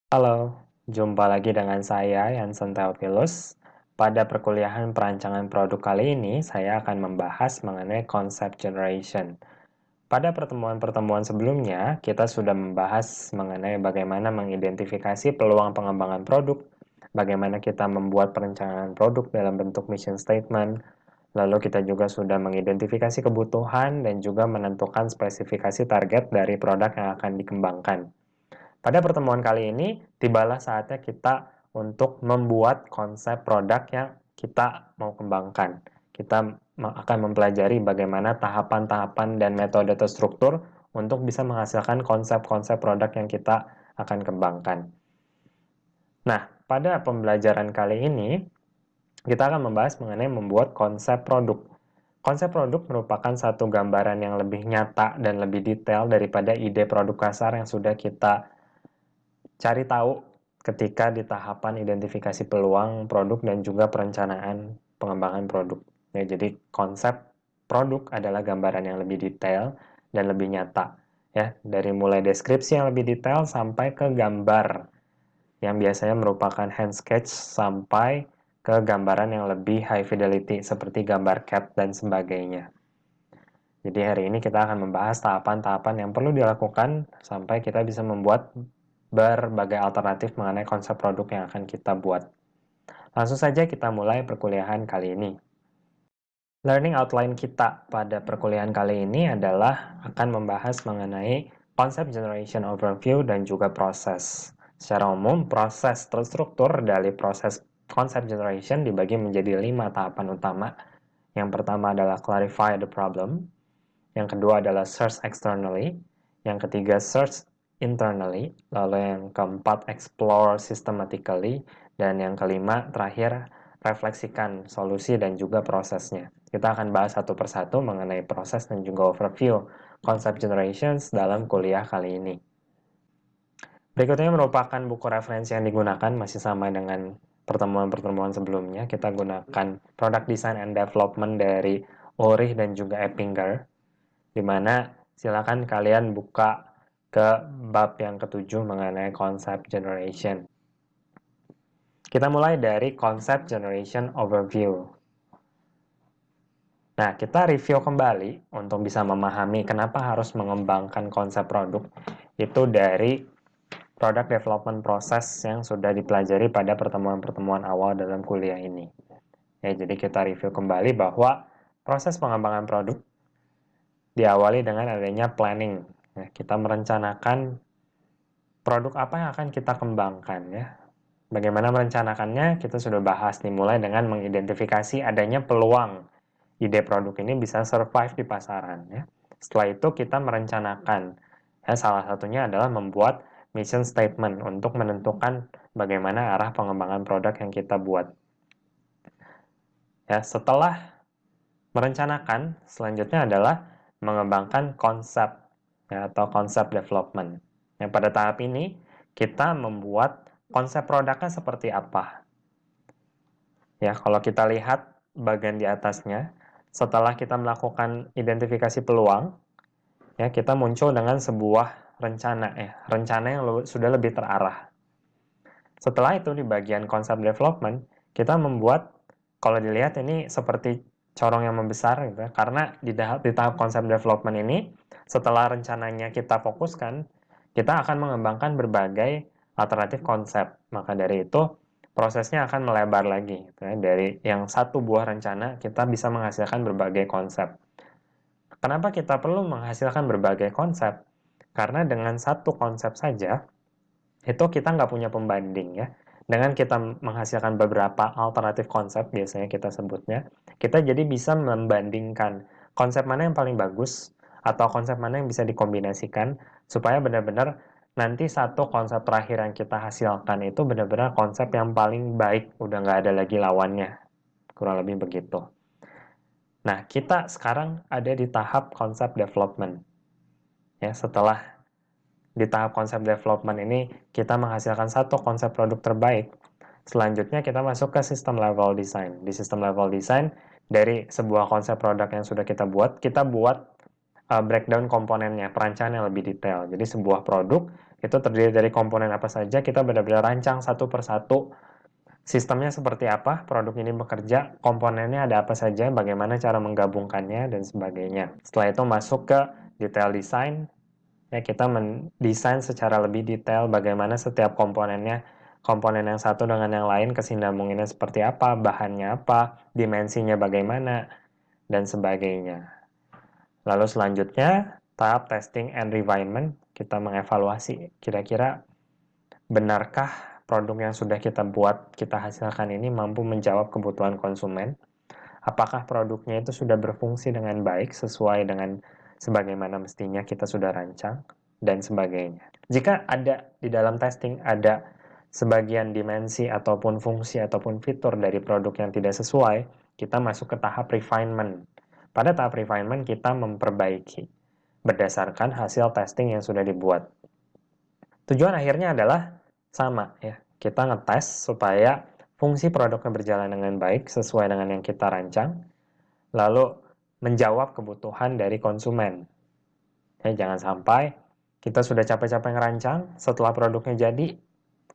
Halo, jumpa lagi dengan saya Yansen Theophilus. Pada perkuliahan perancangan produk kali ini, saya akan membahas mengenai konsep generation. Pada pertemuan-pertemuan sebelumnya, kita sudah membahas mengenai bagaimana mengidentifikasi peluang pengembangan produk, bagaimana kita membuat perencanaan produk dalam bentuk mission statement, lalu kita juga sudah mengidentifikasi kebutuhan dan juga menentukan spesifikasi target dari produk yang akan dikembangkan. Pada pertemuan kali ini, tibalah saatnya kita untuk membuat konsep produk yang kita mau kembangkan. Kita akan mempelajari bagaimana tahapan-tahapan dan metode terstruktur untuk bisa menghasilkan konsep-konsep produk yang kita akan kembangkan. Nah, pada pembelajaran kali ini, kita akan membahas mengenai membuat konsep produk. Konsep produk merupakan satu gambaran yang lebih nyata dan lebih detail daripada ide produk kasar yang sudah kita cari tahu ketika di tahapan identifikasi peluang produk dan juga perencanaan pengembangan produk. Ya, jadi konsep produk adalah gambaran yang lebih detail dan lebih nyata. Ya, dari mulai deskripsi yang lebih detail sampai ke gambar yang biasanya merupakan hand sketch sampai ke gambaran yang lebih high fidelity seperti gambar CAD dan sebagainya. Jadi hari ini kita akan membahas tahapan-tahapan yang perlu dilakukan sampai kita bisa membuat berbagai alternatif mengenai konsep produk yang akan kita buat. Langsung saja kita mulai perkuliahan kali ini. Learning outline kita pada perkuliahan kali ini adalah akan membahas mengenai konsep generation overview dan juga proses. Secara umum, proses terstruktur dari proses konsep generation dibagi menjadi 5 tahapan utama. Yang pertama adalah clarify the problem, yang kedua adalah search externally, yang ketiga search internally, lalu yang keempat explore systematically, dan yang kelima terakhir refleksikan solusi dan juga prosesnya. Kita akan bahas satu persatu mengenai proses dan juga overview concept generations dalam kuliah kali ini. Berikutnya merupakan buku referensi yang digunakan masih sama dengan pertemuan-pertemuan sebelumnya. Kita gunakan Product Design and Development dari Ulrich dan juga Eppinger, di mana silakan kalian buka ke bab yang ketujuh mengenai konsep generation. Kita mulai dari konsep generation overview. Nah, kita review kembali untuk bisa memahami kenapa harus mengembangkan konsep produk itu dari product development process yang sudah dipelajari pada pertemuan-pertemuan awal dalam kuliah ini. Ya, jadi kita review kembali bahwa proses pengembangan produk diawali dengan adanya planning. Ya, kita merencanakan produk apa yang akan kita kembangkan ya. Bagaimana merencanakannya kita sudah bahas nih, mulai dengan mengidentifikasi adanya peluang ide produk ini bisa survive di pasaran ya. Setelah itu kita merencanakan ya, salah satunya adalah membuat mission statement untuk menentukan bagaimana arah pengembangan produk yang kita buat. Ya, setelah merencanakan, selanjutnya adalah mengembangkan konsep ya, atau konsep development. Yang pada tahap ini kita membuat konsep produknya seperti apa. Ya, kalau kita lihat bagian di atasnya, setelah kita melakukan identifikasi peluang, ya kita muncul dengan sebuah rencana ya, rencana yang sudah lebih terarah. Setelah itu di bagian konsep development, kita membuat, kalau dilihat ini seperti corong yang membesar gitu ya, karena di tahap konsep development ini, setelah rencananya kita fokuskan, kita akan mengembangkan berbagai alternatif konsep. Maka dari itu, prosesnya akan melebar lagi. Gitu ya. Dari yang satu buah rencana, kita bisa menghasilkan berbagai konsep. Kenapa kita perlu menghasilkan berbagai konsep? Karena dengan satu konsep saja, itu kita nggak punya pembanding ya. Dengan kita menghasilkan beberapa alternatif konsep, biasanya kita sebutnya, kita jadi bisa membandingkan konsep mana yang paling bagus, atau konsep mana yang bisa dikombinasikan, supaya benar-benar nanti satu konsep terakhir yang kita hasilkan itu benar-benar konsep yang paling baik, udah nggak ada lagi lawannya. Kurang lebih begitu. Nah, kita sekarang ada di tahap konsep development. Ya, setelah di tahap konsep development ini kita menghasilkan satu konsep produk terbaik. Selanjutnya kita masuk ke sistem level design. Di sistem level design, dari sebuah konsep produk yang sudah kita buat breakdown komponennya, perancangan yang lebih detail. Jadi sebuah produk itu terdiri dari komponen apa saja, kita benar-benar rancang satu persatu. Sistemnya seperti apa, produk ini bekerja, komponennya ada apa saja, bagaimana cara menggabungkannya, dan sebagainya. Setelah itu masuk ke detail desain, ya kita mendesain secara lebih detail bagaimana setiap komponennya, komponen yang satu dengan yang lain kesinambungannya seperti apa, bahannya apa, dimensinya bagaimana, dan sebagainya. Lalu selanjutnya, tahap testing and refinement, kita mengevaluasi kira-kira benarkah produk yang sudah kita buat, kita hasilkan ini mampu menjawab kebutuhan konsumen? Apakah produknya itu sudah berfungsi dengan baik sesuai dengan sebagaimana mestinya kita sudah rancang, dan sebagainya. Jika ada di dalam testing ada sebagian dimensi ataupun fungsi ataupun fitur dari produk yang tidak sesuai, kita masuk ke tahap refinement. Pada tahap refinement kita memperbaiki berdasarkan hasil testing yang sudah dibuat. Tujuan akhirnya adalah sama ya. Kita ngetes supaya fungsi produknya berjalan dengan baik sesuai dengan yang kita rancang, lalu menjawab kebutuhan dari konsumen. Ya, jangan sampai kita sudah capek-capek ngerancang, setelah produknya jadi,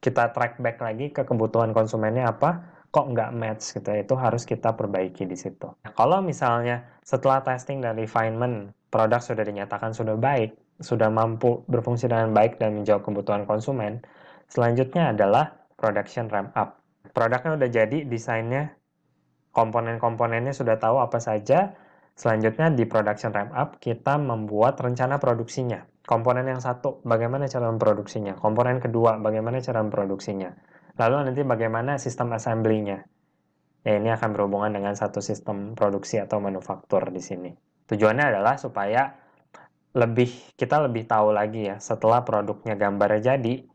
kita track back lagi ke kebutuhan konsumennya apa, kok nggak match gitu. Itu harus kita perbaiki di situ. Nah, kalau misalnya setelah testing dan refinement, produk sudah dinyatakan sudah baik, sudah mampu berfungsi dengan baik dan menjawab kebutuhan konsumen, selanjutnya adalah production ramp up. Produknya udah jadi, desainnya, komponen-komponennya sudah tahu apa saja. Selanjutnya di production ramp up, kita membuat rencana produksinya. Komponen yang satu, bagaimana cara memproduksinya. Komponen kedua, bagaimana cara memproduksinya. Lalu nanti bagaimana sistem assembly-nya. Ya, ini akan berhubungan dengan satu sistem produksi atau manufaktur di sini. Tujuannya adalah supaya kita lebih tahu lagi ya, setelah produknya gambarnya jadi,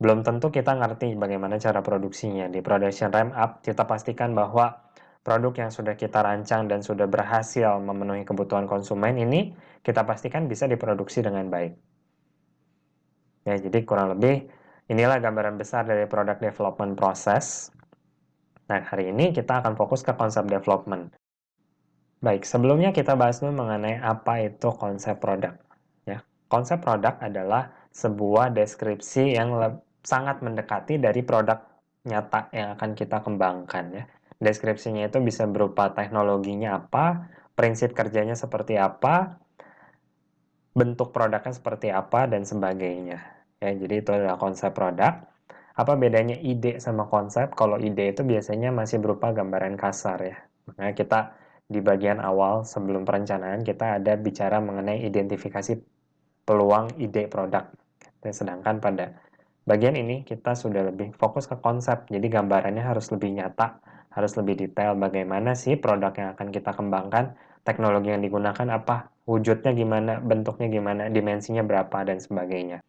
belum tentu kita ngerti bagaimana cara produksinya. Di production ramp up, kita pastikan bahwa produk yang sudah kita rancang dan sudah berhasil memenuhi kebutuhan konsumen ini, kita pastikan bisa diproduksi dengan baik. Ya, jadi kurang lebih inilah gambaran besar dari product development process. Nah, hari ini kita akan fokus ke konsep development. Baik, sebelumnya kita bahas dulu mengenai apa itu konsep produk. Ya, konsep produk adalah sebuah deskripsi yang sangat mendekati dari produk nyata yang akan kita kembangkan ya. Deskripsinya itu bisa berupa teknologinya apa, prinsip kerjanya seperti apa, bentuk produknya seperti apa, dan sebagainya. Ya, jadi itu adalah konsep produk. Apa bedanya ide sama konsep? Kalau ide itu biasanya masih berupa gambaran kasar ya. Makanya kita di bagian awal sebelum perencanaan kita ada bicara mengenai identifikasi peluang ide produk. Sedangkan pada bagian ini kita sudah lebih fokus ke konsep. Jadi gambarannya harus lebih nyata, harus lebih detail bagaimana sih produk yang akan kita kembangkan, teknologi yang digunakan apa, wujudnya gimana, bentuknya gimana, dimensinya berapa, dan sebagainya.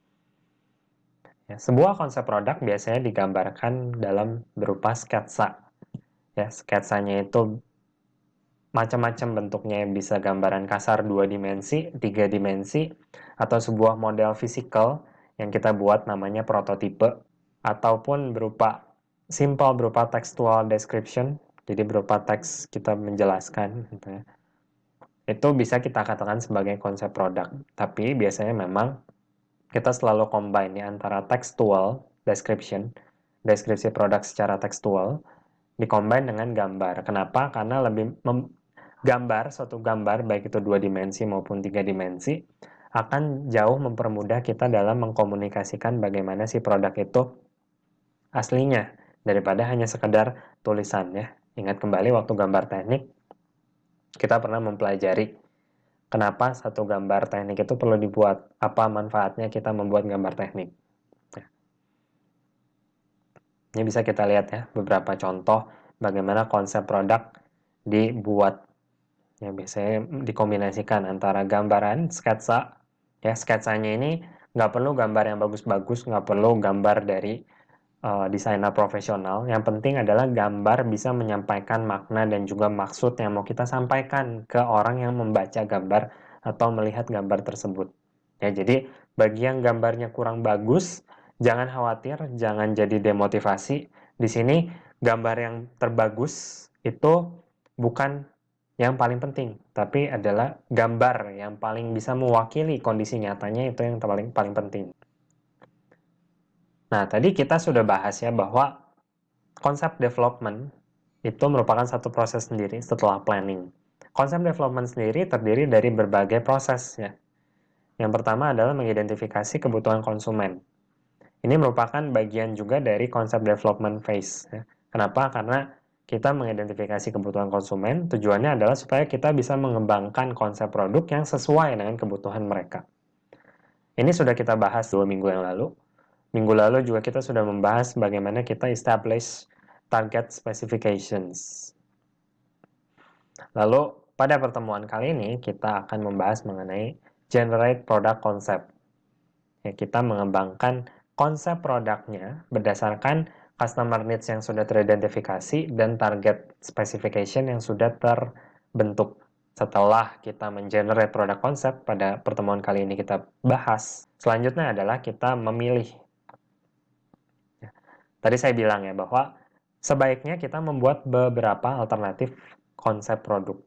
Ya, sebuah konsep produk biasanya digambarkan dalam berupa sketsa. Ya, sketsanya itu macam-macam bentuknya, bisa gambaran kasar 2 dimensi, 3 dimensi, atau sebuah model fisikal yang kita buat namanya prototipe, ataupun berupa simple berupa textual description, jadi berupa teks kita menjelaskan gitu ya. Itu bisa kita katakan sebagai konsep produk. Tapi biasanya memang kita selalu combine ya antara textual description, deskripsi produk secara tekstual, dikombin dengan gambar. Kenapa? Karena lebih gambar, suatu gambar, baik itu 2 dimensi maupun 3 dimensi, akan jauh mempermudah kita dalam mengkomunikasikan bagaimana si produk itu aslinya, daripada hanya sekedar tulisan ya. Ingat kembali waktu gambar teknik, kita pernah mempelajari kenapa satu gambar teknik itu perlu dibuat, apa manfaatnya kita membuat gambar teknik. Ini bisa kita lihat ya, beberapa contoh bagaimana konsep produk dibuat. Ya, biasanya dikombinasikan antara gambaran, sketsa. Ya, sketsanya ini nggak perlu gambar yang bagus-bagus, nggak perlu gambar dari desainer profesional. Yang penting adalah gambar bisa menyampaikan makna dan juga maksud yang mau kita sampaikan ke orang yang membaca gambar atau melihat gambar tersebut. Ya, jadi bagi yang gambarnya kurang bagus, jangan khawatir, jangan jadi demotivasi. Di sini gambar yang terbagus itu bukan yang paling penting, tapi adalah gambar yang paling bisa mewakili kondisi nyatanya itu yang paling penting. Nah, tadi kita sudah bahas ya bahwa konsep development itu merupakan satu proses sendiri setelah planning. Konsep development sendiri terdiri dari berbagai proses ya. Yang pertama adalah mengidentifikasi kebutuhan konsumen. Ini merupakan bagian juga dari konsep development phase ya. Kenapa? Karena kita mengidentifikasi kebutuhan konsumen, tujuannya adalah supaya kita bisa mengembangkan konsep produk yang sesuai dengan kebutuhan mereka. Ini sudah kita bahas 2 minggu yang lalu. Minggu lalu juga kita sudah membahas bagaimana kita establish target specifications. Lalu pada pertemuan kali ini kita akan membahas mengenai generate product concept. Ya, kita mengembangkan konsep produknya berdasarkan customer needs yang sudah teridentifikasi dan target specification yang sudah terbentuk. Setelah kita mengenerate produk konsep, pada pertemuan kali ini kita bahas. Selanjutnya adalah kita memilih. Tadi saya bilang ya bahwa sebaiknya kita membuat beberapa alternatif konsep produk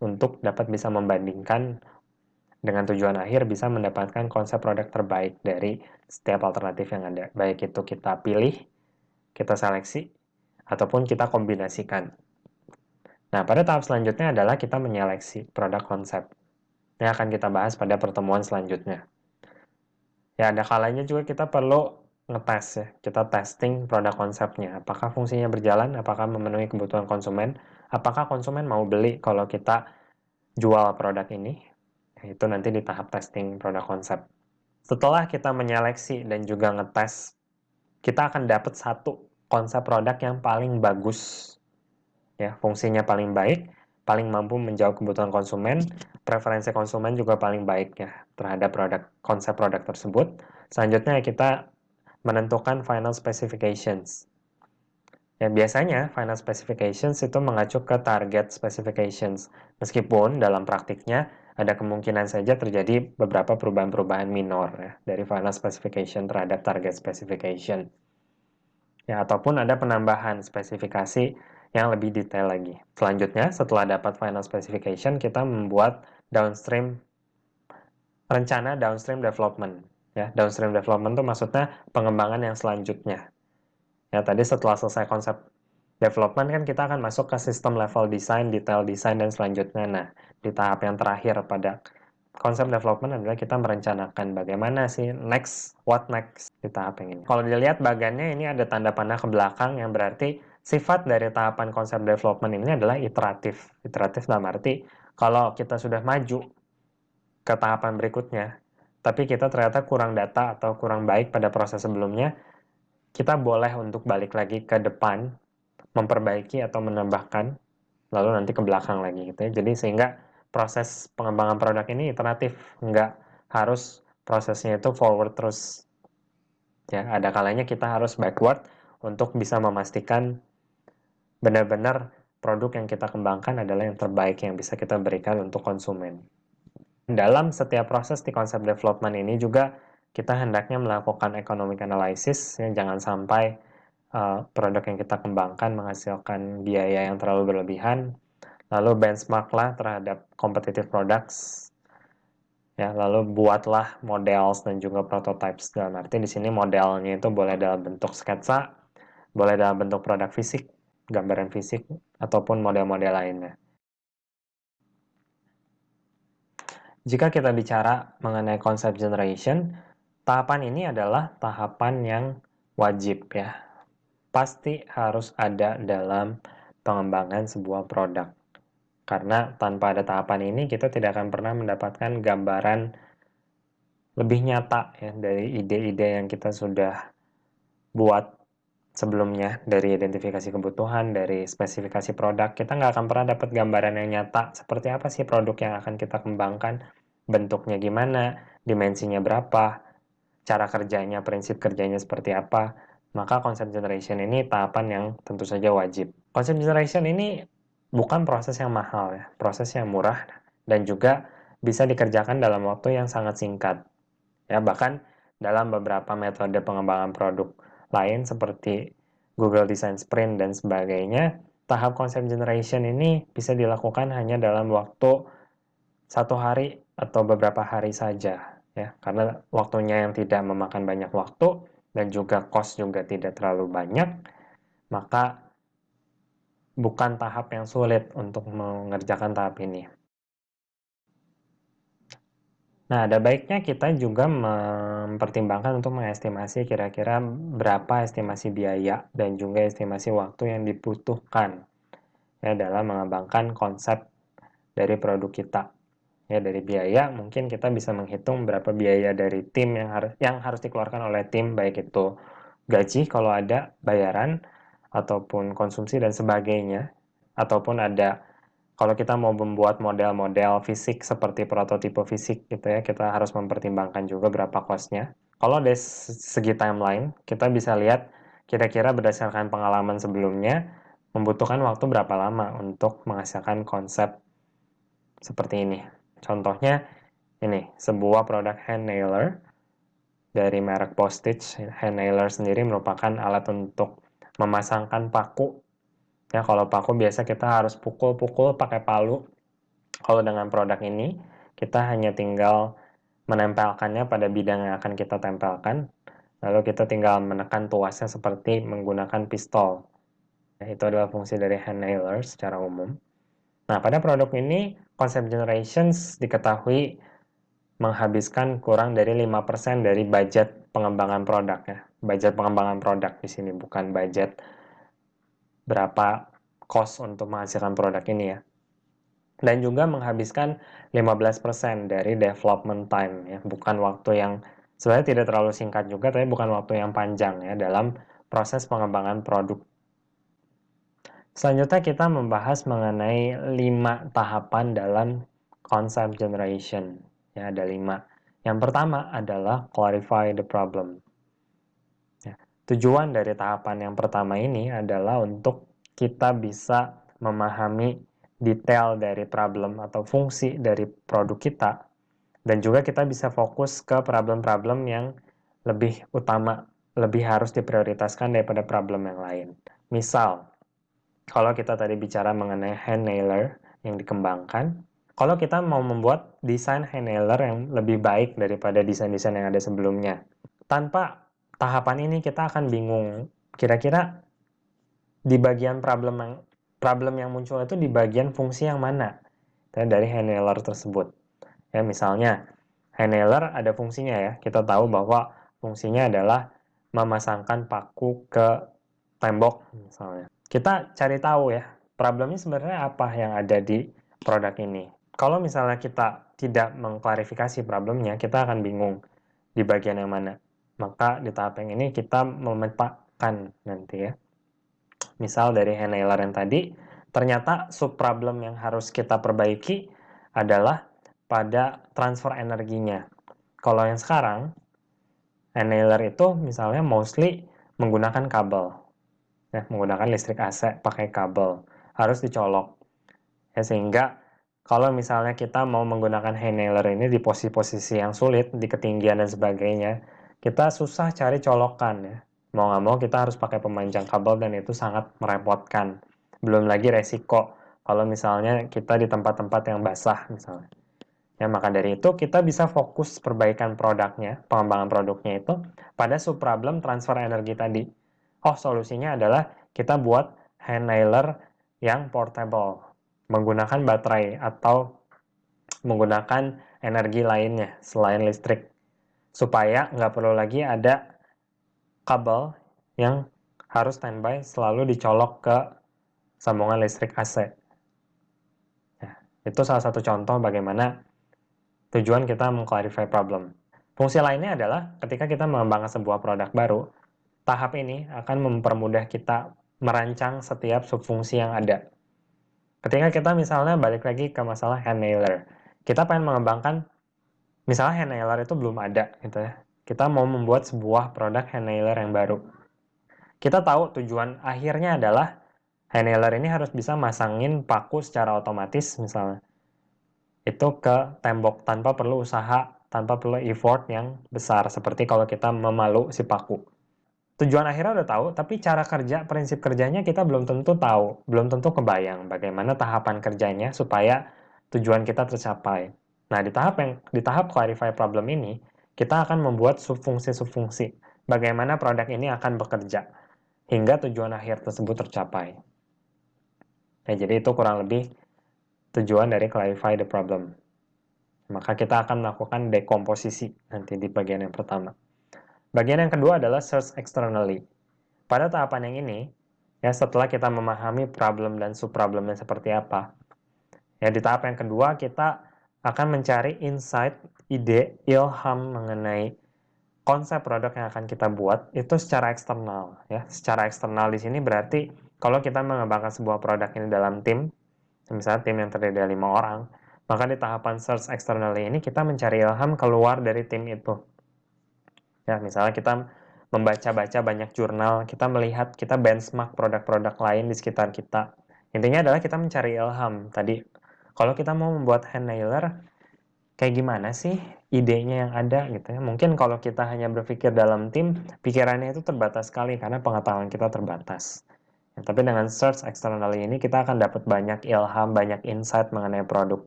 untuk dapat bisa membandingkan dengan tujuan akhir bisa mendapatkan konsep produk terbaik dari setiap alternatif yang ada. Baik itu kita pilih, kita seleksi, ataupun kita kombinasikan. Nah, pada tahap selanjutnya adalah kita menyeleksi produk konsep. Ini akan kita bahas pada pertemuan selanjutnya. Ya, ada kalanya juga kita perlu ngetes ya. Kita testing produk konsepnya. Apakah fungsinya berjalan? Apakah memenuhi kebutuhan konsumen? Apakah konsumen mau beli kalau kita jual produk ini? Itu nanti di tahap testing produk konsep. Setelah kita menyeleksi dan juga ngetes, kita akan dapat satu konsep produk yang paling bagus. Ya, fungsinya paling baik, paling mampu menjawab kebutuhan konsumen, preferensi konsumen juga paling baik ya terhadap konsep produk tersebut. Selanjutnya kita menentukan final specifications. Ya, biasanya final specifications itu mengacu ke target specifications. Meskipun dalam praktiknya ada kemungkinan saja terjadi beberapa perubahan-perubahan minor ya, dari final specification terhadap target specification. Ya, ataupun ada penambahan spesifikasi yang lebih detail lagi. Selanjutnya, setelah dapat final specification, kita membuat rencana downstream development. Ya, downstream development itu maksudnya pengembangan yang selanjutnya. Ya, tadi setelah selesai konsep development kan kita akan masuk ke sistem level design, detail design, dan selanjutnya. Nah, di tahap yang terakhir pada konsep development adalah kita merencanakan bagaimana sih what next di tahap yang ini. Kalau dilihat bagannya ini ada tanda panah ke belakang yang berarti sifat dari tahapan konsep development ini adalah iteratif. Iteratif dalam arti kalau kita sudah maju ke tahapan berikutnya, tapi kita ternyata kurang data atau kurang baik pada proses sebelumnya, kita boleh untuk balik lagi ke depan, memperbaiki atau menambahkan, lalu nanti ke belakang lagi gitu ya. Jadi sehingga proses pengembangan produk ini iteratif, nggak harus prosesnya itu forward terus. Ya, ada kalanya kita harus backward untuk bisa memastikan benar-benar produk yang kita kembangkan adalah yang terbaik yang bisa kita berikan untuk konsumen. Dalam setiap proses di konsep development ini juga kita hendaknya melakukan economic analysis, ya, jangan sampai produk yang kita kembangkan menghasilkan biaya yang terlalu berlebihan, lalu benchmark lah terhadap competitive products, ya, lalu buatlah models dan juga prototypes. Dalam arti di sini modelnya itu boleh dalam bentuk sketsa, boleh dalam bentuk produk fisik, gambaran fisik, ataupun model-model lainnya. Jika kita bicara mengenai konsep generation, tahapan ini adalah tahapan yang wajib ya. Pasti harus ada dalam pengembangan sebuah produk. Karena tanpa ada tahapan ini kita tidak akan pernah mendapatkan gambaran lebih nyata ya dari ide-ide yang kita sudah buat sebelumnya, dari identifikasi kebutuhan, dari spesifikasi produk. Kita nggak akan pernah dapat gambaran yang nyata seperti apa sih produk yang akan kita kembangkan, bentuknya gimana, dimensinya berapa, cara kerjanya, prinsip kerjanya seperti apa. Maka konsep generation ini tahapan yang tentu saja wajib. Konsep generation ini bukan proses yang mahal ya, proses yang murah dan juga bisa dikerjakan dalam waktu yang sangat singkat. Ya, bahkan dalam beberapa metode pengembangan produk lain seperti Google Design Sprint dan sebagainya, tahap concept generation ini bisa dilakukan hanya dalam waktu 1 hari atau beberapa hari saja, ya, karena waktunya yang tidak memakan banyak waktu dan juga cost juga tidak terlalu banyak, maka bukan tahap yang sulit untuk mengerjakan tahap ini. Nah, ada baiknya kita juga mempertimbangkan untuk mengestimasi kira-kira berapa estimasi biaya dan juga estimasi waktu yang dibutuhkan ya dalam mengembangkan konsep dari produk kita. Ya, dari biaya mungkin kita bisa menghitung berapa biaya dari tim yang harus dikeluarkan oleh tim, baik itu gaji kalau ada, bayaran ataupun konsumsi dan sebagainya, ataupun ada kalau kita mau membuat model-model fisik seperti prototipe fisik gitu ya, kita harus mempertimbangkan juga berapa cost-nya. Kalau dari segi timeline, kita bisa lihat kira-kira berdasarkan pengalaman sebelumnya membutuhkan waktu berapa lama untuk menghasilkan konsep seperti ini. Contohnya ini, sebuah produk hand nailer dari merek Postage. Hand nailer sendiri merupakan alat untuk memasangkan paku. Ya, kalau paku biasa kita harus pukul-pukul pakai palu. Kalau dengan produk ini, kita hanya tinggal menempelkannya pada bidang yang akan kita tempelkan, lalu kita tinggal menekan tuasnya seperti menggunakan pistol. Itu adalah fungsi dari hand nailer secara umum. Nah, pada produk ini, concept generations diketahui menghabiskan kurang dari 5% dari budget pengembangan produk ya. Budget pengembangan produk di sini bukan budget berapa cost untuk menghasilkan produk ini ya. Dan juga menghabiskan 15% dari development time ya, bukan waktu yang sebenarnya tidak terlalu singkat juga tapi bukan waktu yang panjang ya dalam proses pengembangan produk. Selanjutnya kita membahas mengenai 5 tahapan dalam concept generation. Ya, ada 5. Yang pertama adalah clarify the problem. Ya, tujuan dari tahapan yang pertama ini adalah untuk kita bisa memahami detail dari problem atau fungsi dari produk kita, dan juga kita bisa fokus ke problem-problem yang lebih utama, lebih harus diprioritaskan daripada problem yang lain. Misal, kalau kita tadi bicara mengenai hand nailer yang dikembangkan, kalau kita mau membuat desain hand nailer yang lebih baik daripada desain-desain yang ada sebelumnya, tanpa tahapan ini kita akan bingung, kira-kira di bagian problem yang muncul itu di bagian fungsi yang mana dari hand nailer tersebut. Ya, misalnya hand nailer ada fungsinya ya. Kita tahu bahwa fungsinya adalah memasangkan paku ke tembok misalnya. Kita cari tahu ya, problemnya sebenarnya apa yang ada di produk ini. Kalau misalnya kita tidak mengklarifikasi problemnya, kita akan bingung di bagian yang mana. Maka di tahap yang ini kita memetakan nanti ya. Misal dari hand nailer yang tadi, ternyata sub problem yang harus kita perbaiki adalah pada transfer energinya. Kalau yang sekarang, hand nailer itu misalnya mostly menggunakan kabel. Ya, menggunakan listrik AC pakai kabel. Harus dicolok. Ya, sehingga kalau misalnya kita mau menggunakan hand nailer ini di posisi-posisi yang sulit, di ketinggian dan sebagainya, kita susah cari colokan ya. Mau nggak mau kita harus pakai pemanjang kabel dan itu sangat merepotkan. Belum lagi resiko kalau misalnya kita di tempat-tempat yang basah misalnya. Ya, maka dari itu kita bisa fokus perbaikan produknya, pengembangan produknya itu pada subproblem transfer energi tadi. Oh, solusinya adalah kita buat hand nailer yang portable, menggunakan baterai atau menggunakan energi lainnya selain listrik, supaya nggak perlu lagi ada kabel yang harus standby selalu dicolok ke sambungan listrik AC. Ya, itu salah satu contoh bagaimana tujuan kita mengclarify problem. Fungsi lainnya adalah ketika kita mengembangkan sebuah produk baru, tahap ini akan mempermudah kita merancang setiap subfungsi yang ada. Ketika kita misalnya balik lagi ke masalah hand nailer, kita pengen mengembangkan, misalnya hand nailer itu belum ada gitu ya. Kita mau membuat sebuah produk hand nailer yang baru. Kita tahu tujuan akhirnya adalah hand nailer ini harus bisa masangin paku secara otomatis misalnya. Itu ke tembok tanpa perlu usaha, tanpa perlu effort yang besar seperti kalau kita memalu si paku. Tujuan akhirnya udah tahu, tapi cara kerja, prinsip kerjanya kita belum tentu tahu, belum tentu kebayang bagaimana tahapan kerjanya supaya tujuan kita tercapai. Nah, di tahap clarify problem ini, kita akan membuat subfungsi-subfungsi. Bagaimana produk ini akan bekerja hingga tujuan akhir tersebut tercapai. Nah, jadi itu kurang lebih tujuan dari clarify the problem. Maka kita akan melakukan dekomposisi nanti di bagian yang pertama. Bagian yang kedua adalah search externally. Pada tahapan yang ini, ya setelah kita memahami problem dan subproblemnya seperti apa, ya di tahap yang kedua kita akan mencari insight, ide, ilham mengenai konsep produk yang akan kita buat itu secara eksternal, ya. Secara eksternal di sini berarti kalau kita mengembangkan sebuah produk ini dalam tim, misalnya tim yang terdiri dari 5 orang, maka di tahapan search externally ini kita mencari ilham keluar dari tim itu. Ya, misalnya kita membaca-baca banyak jurnal, kita melihat, kita benchmark produk-produk lain di sekitar kita. Intinya adalah kita mencari ilham. Tadi, kalau kita mau membuat hand nailer, kayak gimana sih idenya yang ada gitu ya. Mungkin kalau kita hanya berpikir dalam tim, pikirannya itu terbatas sekali karena pengetahuan kita terbatas. Ya, tapi dengan search externally ini kita akan dapat banyak ilham, banyak insight mengenai produk,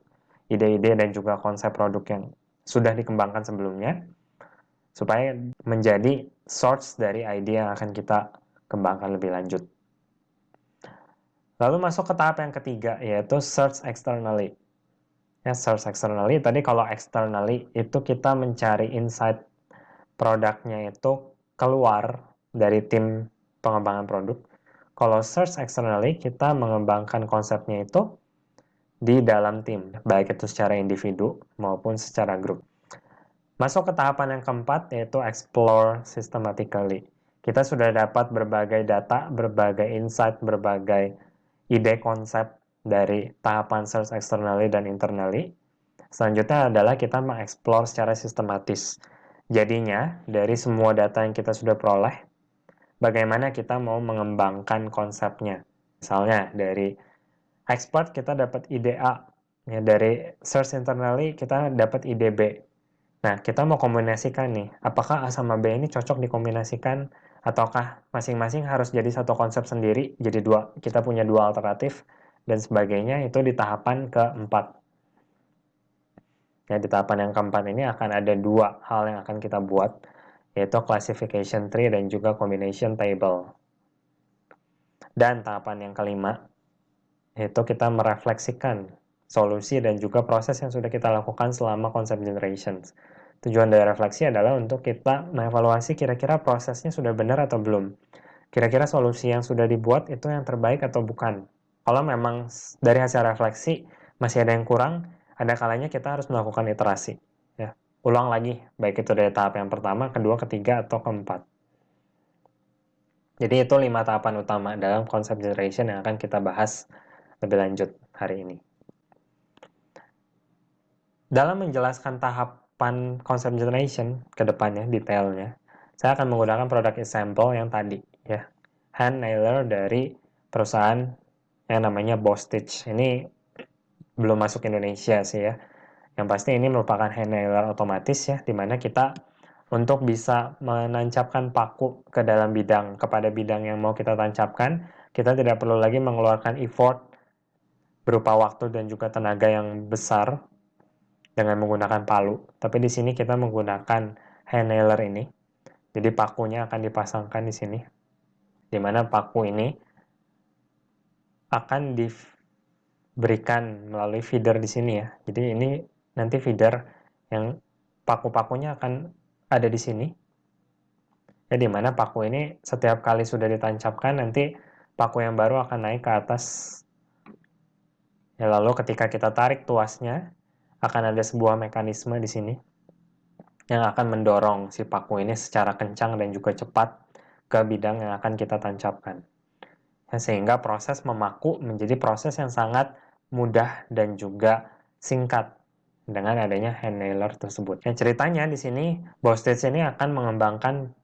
ide-ide dan juga konsep produk yang sudah dikembangkan sebelumnya supaya menjadi source dari ide yang akan kita kembangkan lebih lanjut. Lalu masuk ke tahap yang ketiga, yaitu search externally. Ya, search externally, tadi kalau externally itu kita mencari insight produknya itu keluar dari tim pengembangan produk. Kalau search externally, kita mengembangkan konsepnya itu di dalam tim, baik itu secara individu maupun secara grup. Masuk ke tahapan yang keempat, yaitu explore systematically. Kita sudah dapat berbagai data, berbagai insight, berbagai ide konsep dari tahapan search externally dan internally. Selanjutnya adalah kita mengeksplor secara sistematis. Jadinya, dari semua data yang kita sudah peroleh, bagaimana kita mau mengembangkan konsepnya. Misalnya, dari expert kita dapat ide A, ya, dari search internally kita dapat ide B. Nah, kita mau kombinasikan nih, apakah A sama B ini cocok dikombinasikan, ataukah masing-masing harus jadi satu konsep sendiri, jadi dua, kita punya dua alternatif, dan sebagainya, itu di tahapan keempat. Ya, di tahapan yang keempat ini akan ada dua hal yang akan kita buat, yaitu classification tree dan juga combination table. Dan tahapan yang kelima, yaitu kita merefleksikan solusi dan juga proses yang sudah kita lakukan selama concept generation. Tujuan dari refleksi adalah untuk kita mengevaluasi kira-kira prosesnya sudah benar atau belum. Kira-kira solusi yang sudah dibuat itu yang terbaik atau bukan. Kalau memang dari hasil refleksi masih ada yang kurang, ada kalanya kita harus melakukan iterasi. Ya, ulang lagi, baik itu dari tahap yang pertama, kedua, ketiga, atau keempat. Jadi itu 5 tahapan utama dalam concept generation yang akan kita bahas lebih lanjut hari ini. Dalam menjelaskan tahapan concept generation ke depannya, detailnya, saya akan menggunakan produk example yang tadi, ya. Hand nailer dari perusahaan yang namanya Bostitch. Ini belum masuk Indonesia sih ya. Yang pasti ini merupakan hand nailer otomatis ya, di mana kita untuk bisa menancapkan paku ke dalam bidang, kepada bidang yang mau kita tancapkan, kita tidak perlu lagi mengeluarkan effort berupa waktu dan juga tenaga yang besar dengan menggunakan palu. Tapi di sini kita menggunakan hand nailer ini. Jadi pakunya akan dipasangkan di sini. Di mana paku ini akan diberikan melalui feeder di sini ya. Jadi ini nanti feeder yang paku-pakunya akan ada di sini. Ya, di mana paku ini setiap kali sudah ditancapkan nanti paku yang baru akan naik ke atas. Ya, lalu ketika kita tarik tuasnya akan ada sebuah mekanisme di sini yang akan mendorong si paku ini secara kencang dan juga cepat ke bidang yang akan kita tancapkan. Ya, sehingga proses memaku menjadi proses yang sangat mudah dan juga singkat dengan adanya hand nailer tersebut. Ya, ceritanya di sini Bostitch ini akan mengembangkan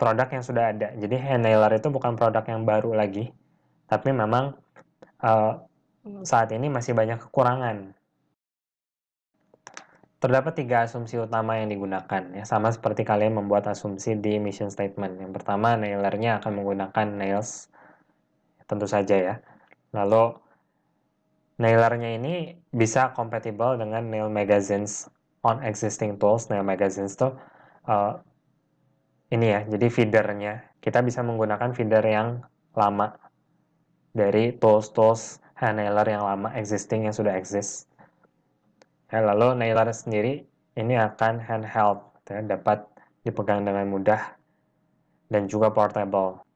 produk yang sudah ada. Jadi hand nailer itu bukan produk yang baru lagi, tapi memang saat ini masih banyak kekurangan. Terdapat 3 asumsi utama yang digunakan, ya, sama seperti kalian membuat asumsi di mission statement. Yang pertama, nailernya akan menggunakan nails, tentu saja ya. Lalu, nailernya ini bisa compatible dengan nail magazines on existing tools. Nail magazines itu ini ya, jadi feedernya. Kita bisa menggunakan feeder yang lama dari tools-tools hand nailer yang lama existing yang sudah exist. Ya, lalu nailer sendiri ini akan handheld, ya, dapat dipegang dengan mudah dan juga portable.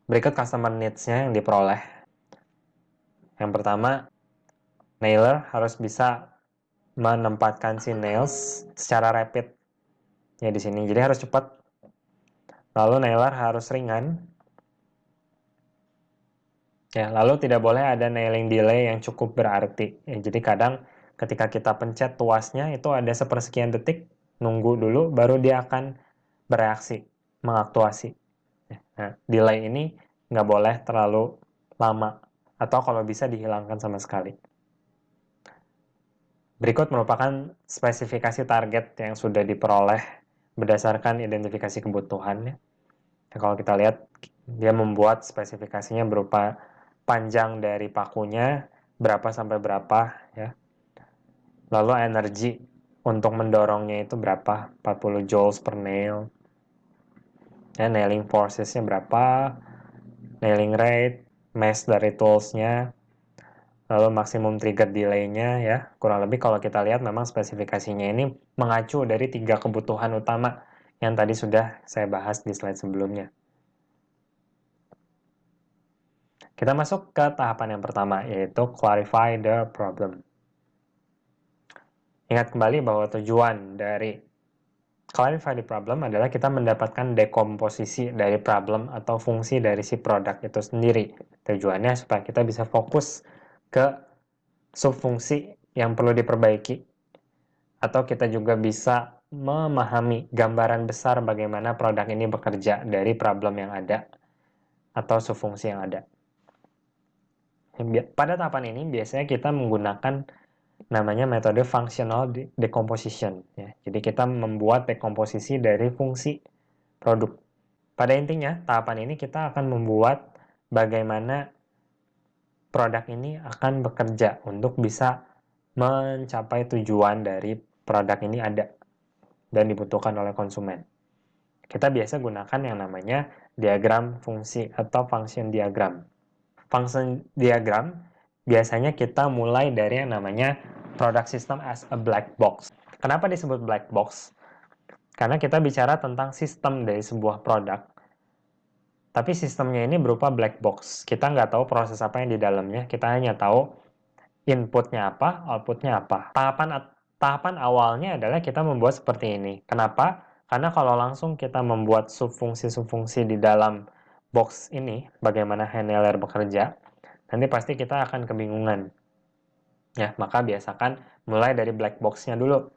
Berikut customer needs-nya yang diperoleh. Yang pertama, nailer harus bisa menempatkan si nails secara rapid ya di sini. Jadi harus cepat. Lalu nailer harus ringan. Ya, lalu tidak boleh ada nailing delay yang cukup berarti. Ya, jadi kadang ketika kita pencet tuasnya itu ada sepersekian detik, nunggu dulu baru dia akan bereaksi, mengaktuasi. Nah, delay ini nggak boleh terlalu lama, atau kalau bisa dihilangkan sama sekali. Berikut merupakan spesifikasi target yang sudah diperoleh berdasarkan identifikasi kebutuhannya. Nah, kalau kita lihat, dia membuat spesifikasinya berupa panjang dari pakunya, berapa sampai berapa, ya. Lalu energi untuk mendorongnya itu berapa, 40 joules per nail. Ya, nailing forces-nya berapa, nailing rate, mesh dari tools-nya, lalu maksimum trigger delay-nya, ya. Kurang lebih kalau kita lihat memang spesifikasinya ini mengacu dari 3 kebutuhan utama yang tadi sudah saya bahas di slide sebelumnya. Kita masuk ke tahapan yang pertama, yaitu clarify the problem. Ingat kembali bahwa tujuan dari clarify the problem adalah kita mendapatkan dekomposisi dari problem atau fungsi dari si produk itu sendiri. Tujuannya supaya kita bisa fokus ke subfungsi yang perlu diperbaiki, atau kita juga bisa memahami gambaran besar bagaimana produk ini bekerja dari problem yang ada atau subfungsi yang ada. Pada tahapan ini biasanya kita menggunakan namanya metode functional decomposition. Ya. Jadi kita membuat dekomposisi dari fungsi produk. Pada intinya, tahapan ini kita akan membuat bagaimana produk ini akan bekerja untuk bisa mencapai tujuan dari produk ini ada dan dibutuhkan oleh konsumen. Kita biasa gunakan yang namanya diagram fungsi atau function diagram. Function diagram biasanya kita mulai dari yang namanya product system as a black box. Kenapa disebut black box? Karena kita bicara tentang sistem dari sebuah produk, tapi sistemnya ini berupa black box. Kita nggak tahu proses apa yang di dalamnya, kita hanya tahu inputnya apa, outputnya apa. Tahapan awalnya adalah kita membuat seperti ini. Kenapa? Karena kalau langsung kita membuat subfungsi-subfungsi di dalam box ini, bagaimana handler bekerja, nanti pasti kita akan kebingungan. Ya, maka biasakan mulai dari black box-nya dulu.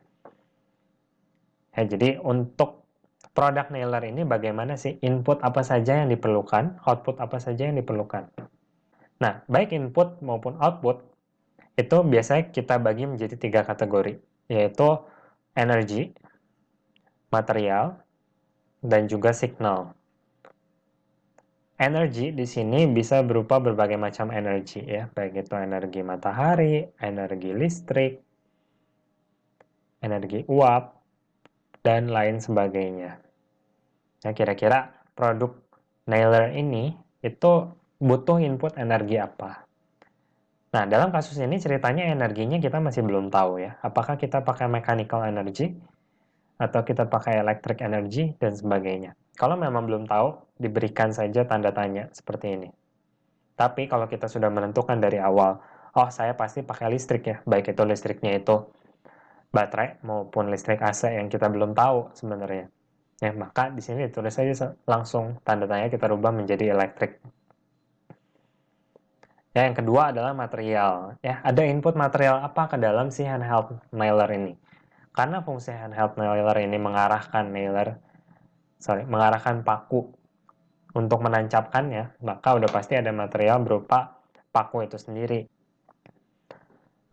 Ya, jadi untuk produk nailer ini bagaimana sih input apa saja yang diperlukan, output apa saja yang diperlukan. Nah, baik input maupun output itu biasanya kita bagi menjadi 3 kategori, yaitu energi, material, dan juga signal. Energi di sini bisa berupa berbagai macam energi ya, baik itu energi matahari, energi listrik, energi uap, dan lain sebagainya. Nah, kira-kira produk nailer ini itu butuh input energi apa? Nah, dalam kasus ini ceritanya energinya kita masih belum tahu ya. Apakah kita pakai mechanical energy atau kita pakai electric energy dan sebagainya. Kalau memang belum tahu, diberikan saja tanda tanya seperti ini. Tapi kalau kita sudah menentukan dari awal, oh saya pasti pakai listrik ya, baik itu listriknya itu baterai maupun listrik AC yang kita belum tahu sebenarnya. Ya, maka di sini ditulis saja langsung tanda tanya kita rubah menjadi elektrik. Ya, yang kedua adalah material. Ya, ada input material apa ke dalam si handheld nailer ini? Karena fungsi handheld nailer ini mengarahkan paku untuk menancapkannya, maka udah pasti ada material berupa paku itu sendiri.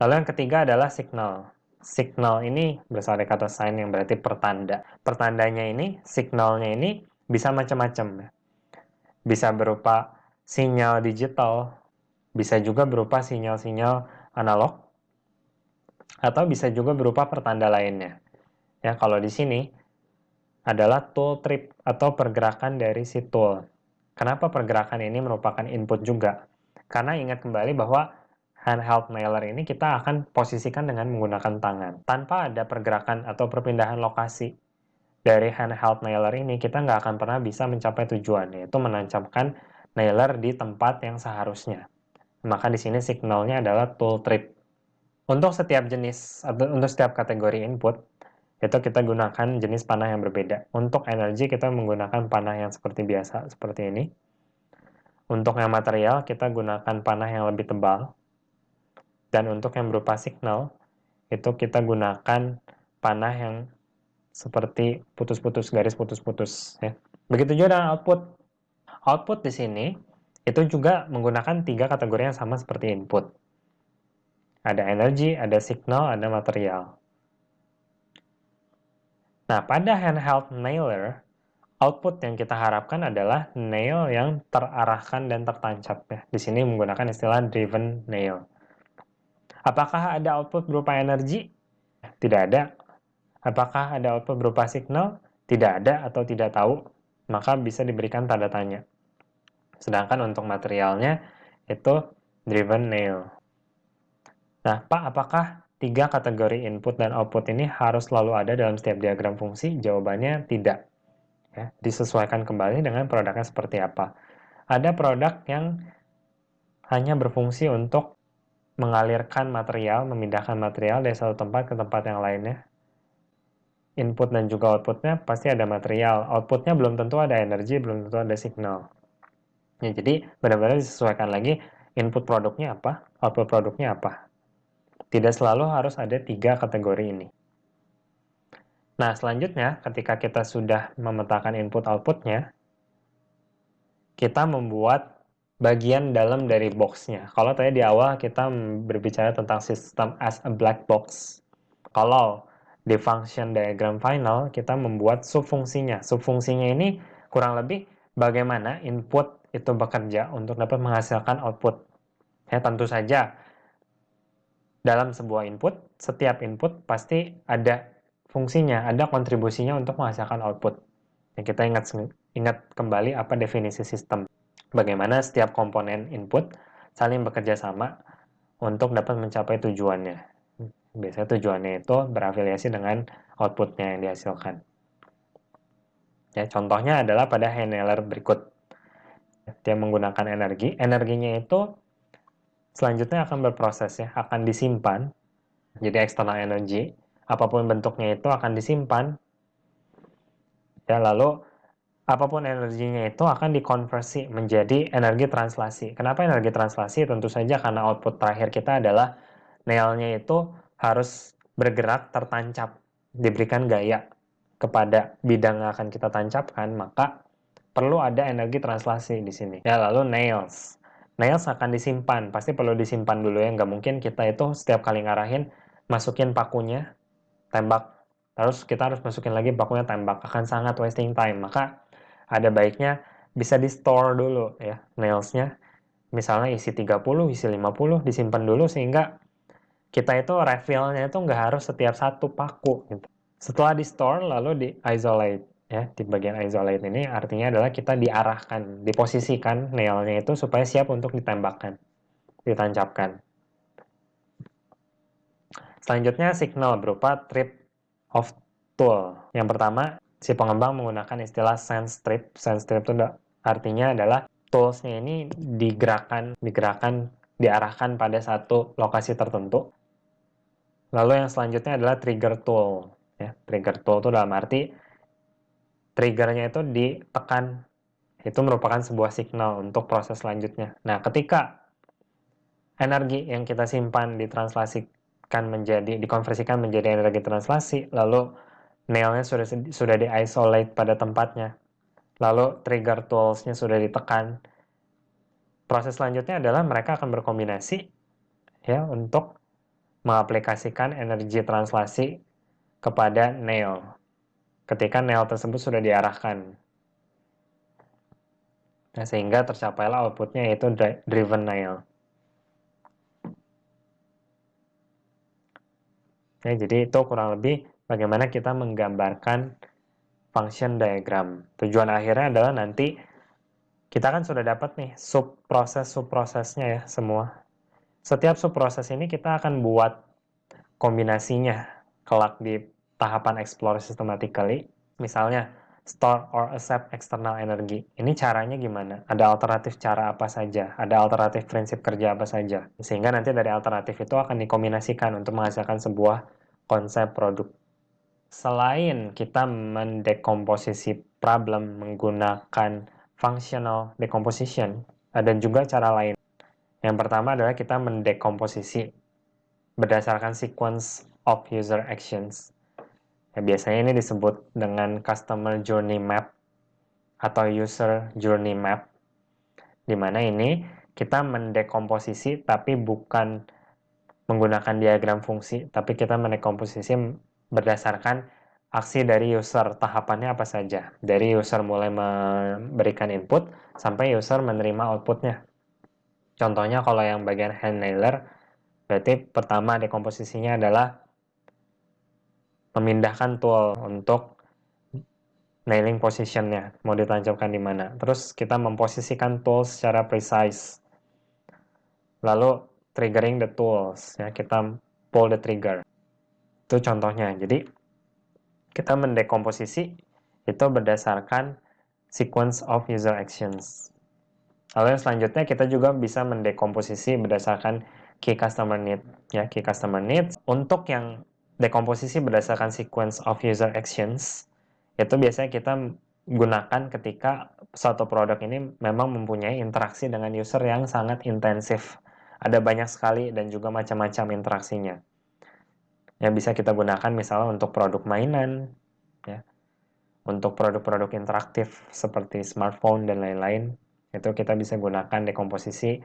Lalu yang ketiga adalah signal. signal ini berasal dari kata sign yang berarti pertanda. Pertandanya ini, signalnya ini bisa macam-macam. Bisa berupa sinyal digital, bisa juga berupa sinyal-sinyal analog, atau bisa juga berupa pertanda lainnya. Ya, kalau di sini adalah tool trip atau pergerakan dari si tool. Kenapa pergerakan ini merupakan input juga? Karena ingat kembali bahwa handheld nailer ini kita akan posisikan dengan menggunakan tangan. Tanpa ada pergerakan atau perpindahan lokasi dari handheld nailer ini, kita nggak akan pernah bisa mencapai tujuan, yaitu menancapkan nailer di tempat yang seharusnya. Maka di sini signalnya adalah tool trip. Untuk setiap jenis atau untuk setiap kategori input, itu kita gunakan jenis panah yang berbeda. Untuk energi kita menggunakan panah yang seperti biasa, seperti ini. Untuk yang material kita gunakan panah yang lebih tebal. Dan untuk yang berupa signal, itu kita gunakan panah yang seperti putus-putus, garis putus-putus. Ya. Begitu juga dengan output. Output di sini itu juga menggunakan 3 kategori yang sama seperti input. Ada energi, ada signal, ada material. Nah, pada handheld nailer, output yang kita harapkan adalah nail yang terarahkan dan tertancap. Ya. Di sini menggunakan istilah driven nail. Apakah ada output berupa energi? Tidak ada. Apakah ada output berupa signal? Tidak ada atau tidak tahu. Maka bisa diberikan tanda tanya. Sedangkan untuk materialnya itu driven nail. Nah, Pak, apakah 3 kategori input dan output ini harus selalu ada dalam setiap diagram fungsi? Jawabannya tidak. Ya, disesuaikan kembali dengan produknya seperti apa. Ada produk yang hanya berfungsi untuk mengalirkan material, memindahkan material dari satu tempat ke tempat yang lainnya. Input dan juga outputnya pasti ada material. Outputnya belum tentu ada energi, belum tentu ada signal. Ya, jadi benar-benar disesuaikan lagi input produknya apa, output produknya apa. Tidak selalu harus ada 3 kategori ini. Nah, selanjutnya ketika kita sudah memetakan input outputnya, kita membuat bagian dalam dari box-nya. Kalau tadi di awal kita berbicara tentang sistem as a black box. Kalau di function diagram final, kita membuat subfungsinya. Subfungsinya ini kurang lebih bagaimana input itu bekerja untuk dapat menghasilkan output. Ya, tentu saja dalam sebuah input, setiap input pasti ada fungsinya, ada kontribusinya untuk menghasilkan output. Ya, kita ingat kembali apa definisi sistem. Bagaimana setiap komponen input saling bekerja sama untuk dapat mencapai tujuannya. Biasanya tujuannya itu berafiliasi dengan outputnya yang dihasilkan. Ya, contohnya adalah pada handler berikut. Dia menggunakan energi. Energinya itu selanjutnya akan berproses ya, akan disimpan. Jadi external energy, apapun bentuknya itu akan disimpan. Ya, lalu apapun energinya itu akan dikonversi menjadi energi translasi. Kenapa energi translasi? Tentu saja karena output terakhir kita adalah nailnya itu harus bergerak tertancap, diberikan gaya kepada bidang yang akan kita tancapkan, maka perlu ada energi translasi di sini. Ya, lalu nails. Nails akan disimpan, pasti perlu disimpan dulu ya, nggak mungkin kita itu setiap kali ngarahin, masukin pakunya, tembak, terus kita harus masukin lagi pakunya tembak, akan sangat wasting time. Maka ada baiknya bisa di store dulu ya nailsnya, misalnya isi 30, isi 50, disimpan dulu sehingga kita itu refillnya itu nggak harus setiap satu paku gitu. Setelah di store lalu di isolate ya, di bagian isolate ini artinya adalah kita diarahkan, diposisikan nailnya itu supaya siap untuk ditembakkan, ditancapkan. Selanjutnya signal berupa trip of tool. Yang pertama, si pengembang menggunakan istilah sense trip. Sense trip itu artinya adalah toolsnya ini digerakkan, diarahkan pada satu lokasi tertentu. Lalu yang selanjutnya adalah trigger tool. Ya, trigger tool itu dalam arti triggernya itu ditekan. Itu merupakan sebuah signal untuk proses selanjutnya. Nah, ketika energi yang kita simpan dikonversikan menjadi energi translasi, lalu nailnya sudah di-isolate pada tempatnya, lalu trigger toolsnya sudah ditekan. Proses selanjutnya adalah mereka akan berkombinasi ya untuk mengaplikasikan energi translasi kepada nail ketika nail tersebut sudah diarahkan. Nah, sehingga tercapailah outputnya yaitu driven nail. Ya, jadi itu kurang lebih bagaimana kita menggambarkan function diagram. Tujuan akhirnya adalah nanti kita kan sudah dapat nih subproses-subprosesnya ya semua. Setiap subproses ini kita akan buat kombinasinya kelak di tahapan explore systematically. Misalnya, store or accept external energy. Ini caranya gimana? Ada alternatif cara apa saja? Ada alternatif prinsip kerja apa saja? Sehingga nanti dari alternatif itu akan dikombinasikan untuk menghasilkan sebuah konsep produk. Selain kita mendekomposisi problem menggunakan functional decomposition, ada juga cara lain. Yang pertama adalah kita mendekomposisi berdasarkan sequence of user actions. Ya, biasanya ini disebut dengan customer journey map atau user journey map, di mana ini kita mendekomposisi tapi bukan menggunakan diagram fungsi, tapi kita mendekomposisi berdasarkan aksi dari user, tahapannya apa saja. Dari user mulai memberikan input sampai user menerima outputnya. Contohnya kalau yang bagian hand nailer, berarti pertama dekomposisinya adalah memindahkan tool untuk nailing positionnya, mau ditancapkan di mana. Terus kita memposisikan tool secara precise. Lalu triggering the tools, ya kita pull the trigger. Itu contohnya. Jadi kita mendekomposisi itu berdasarkan sequence of user actions. Lalu yang selanjutnya kita juga bisa mendekomposisi berdasarkan key customer need. Ya, key customer needs. Untuk yang dekomposisi berdasarkan sequence of user actions, itu biasanya kita gunakan ketika suatu produk ini memang mempunyai interaksi dengan user yang sangat intensif. Ada banyak sekali dan juga macam-macam interaksinya. Yang bisa kita gunakan misalnya untuk produk mainan, ya, untuk produk-produk interaktif seperti smartphone dan lain-lain, itu kita bisa gunakan dekomposisi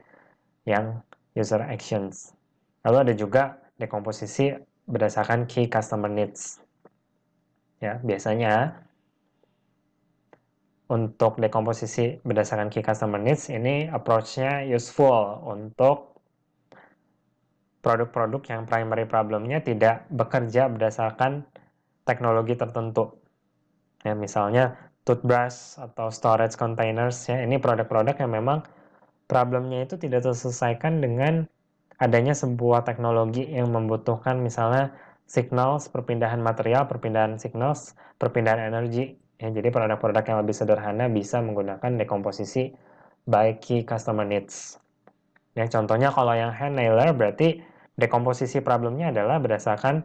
yang user actions. Lalu ada juga dekomposisi berdasarkan key customer needs. Ya, biasanya untuk dekomposisi berdasarkan key customer needs ini approach-nya useful untuk produk-produk yang primary problemnya tidak bekerja berdasarkan teknologi tertentu. Ya, misalnya toothbrush atau storage containers, ya, ini produk-produk yang memang problemnya itu tidak terselesaikan dengan adanya sebuah teknologi yang membutuhkan misalnya signals, perpindahan material, perpindahan signals, perpindahan energi. Ya, jadi produk-produk yang lebih sederhana bisa menggunakan dekomposisi by key customer needs. Ya, contohnya kalau yang hand nailer berarti dekomposisi problemnya adalah berdasarkan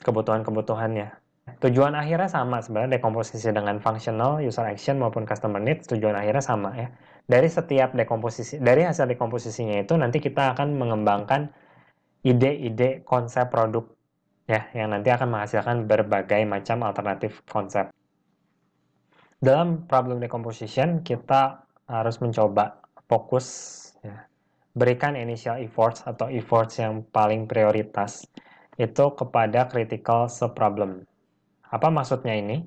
kebutuhan-kebutuhannya. Tujuan akhirnya sama sebenarnya, dekomposisi dengan functional, user action maupun customer needs, tujuan akhirnya sama ya. Dari setiap dekomposisi, dari hasil dekomposisinya itu nanti kita akan mengembangkan ide-ide konsep produk ya, yang nanti akan menghasilkan berbagai macam alternatif konsep. Dalam problem decomposition kita harus mencoba fokus ya, berikan initial efforts atau efforts yang paling prioritas itu kepada critical subproblem. Apa maksudnya ini?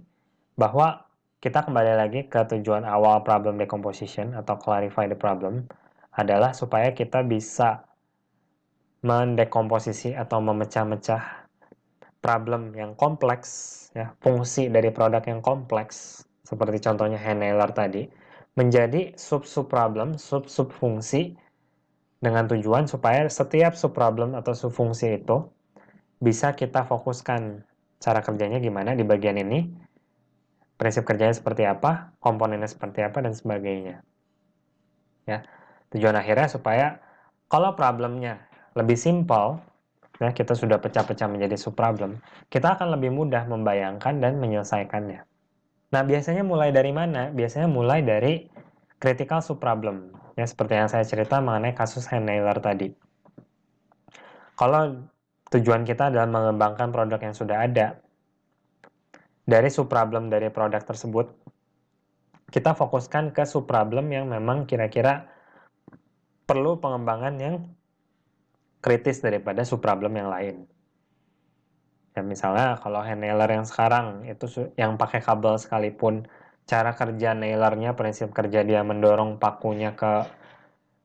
Bahwa kita kembali lagi ke tujuan awal problem decomposition atau clarify the problem adalah supaya kita bisa mendekomposisi atau memecah-mecah problem yang kompleks, ya, fungsi dari produk yang kompleks, seperti contohnya hand nailer tadi, menjadi sub-sub problem, sub-sub fungsi dengan tujuan supaya setiap sub-problem atau sub-fungsi itu bisa kita fokuskan cara kerjanya gimana di bagian ini, prinsip kerjanya seperti apa, komponennya seperti apa, dan sebagainya. Ya, tujuan akhirnya supaya kalau problemnya lebih simpel, ya, kita sudah pecah-pecah menjadi subproblem, kita akan lebih mudah membayangkan dan menyelesaikannya. Nah, biasanya mulai dari mana? Biasanya mulai dari critical subproblem, ya, seperti yang saya cerita mengenai kasus hand nailer tadi. Kalau tujuan kita adalah mengembangkan produk yang sudah ada, dari subproblem dari produk tersebut, kita fokuskan ke subproblem yang memang kira-kira perlu pengembangan yang kritis daripada subproblem yang lain. Ya, misalnya kalau hand nailer yang sekarang itu yang pakai kabel sekalipun, cara kerja nailernya, prinsip kerja dia mendorong pakunya ke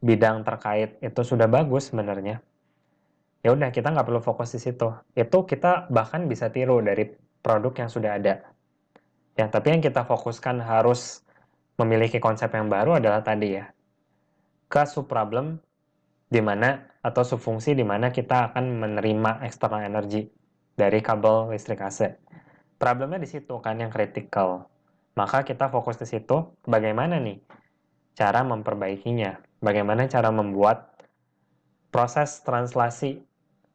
bidang terkait itu sudah bagus sebenarnya. Ya udah, kita nggak perlu fokus di situ. Itu kita bahkan bisa tiru dari produk yang sudah ada. Ya, tapi yang kita fokuskan harus memiliki konsep yang baru adalah tadi ya, ke subproblem di mana atau subfungsi di mana kita akan menerima external energy dari kabel listrik AC. Problemnya di situ kan yang kritikal. Maka kita fokus ke situ, bagaimana nih cara memperbaikinya? Bagaimana cara membuat proses translasi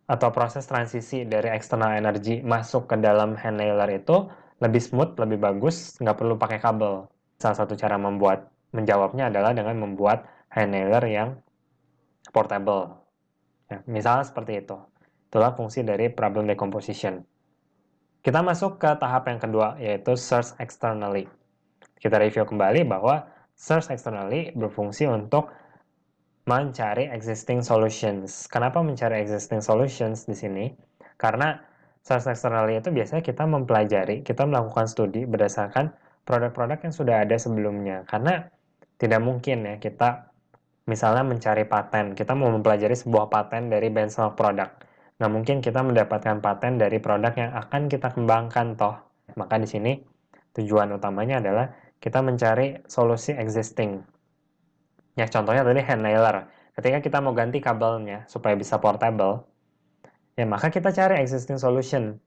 atau proses transisi dari external energy masuk ke dalam hand nailer itu lebih smooth, lebih bagus, nggak perlu pakai kabel. Salah satu cara menjawabnya adalah dengan membuat hand nailer yang portable. Ya, misalnya seperti itu. Itulah fungsi dari problem decomposition. Kita masuk ke tahap yang kedua, yaitu search externally. Kita review kembali bahwa search externally berfungsi untuk mencari existing solutions. Kenapa mencari existing solutions di sini? Karena search externally itu biasanya kita mempelajari, kita melakukan studi berdasarkan produk-produk yang sudah ada sebelumnya. Karena tidak mungkin ya kita misalnya mencari paten, kita mau mempelajari sebuah paten dari benchmark produk. Nah, mungkin kita mendapatkan paten dari produk yang akan kita kembangkan toh. Maka di sini tujuan utamanya adalah kita mencari solusi existing. Ya, contohnya tadi hand nailer. Ketika kita mau ganti kabelnya supaya bisa portable, ya maka kita cari existing solution.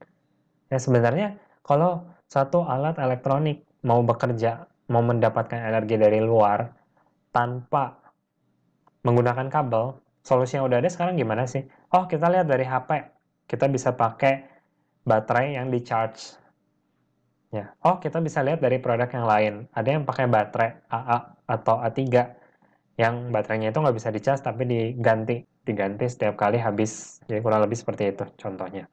Ya, sebenarnya kalau satu alat elektronik mau bekerja, mau mendapatkan energi dari luar tanpa menggunakan kabel, solusi yang udah ada sekarang gimana sih? Oh, kita lihat dari HP. Kita bisa pakai baterai yang di charge. Ya. Oh, kita bisa lihat dari produk yang lain. Ada yang pakai baterai AA atau A3 yang baterainya itu nggak bisa di-charge tapi diganti setiap kali habis. Jadi kurang lebih seperti itu contohnya.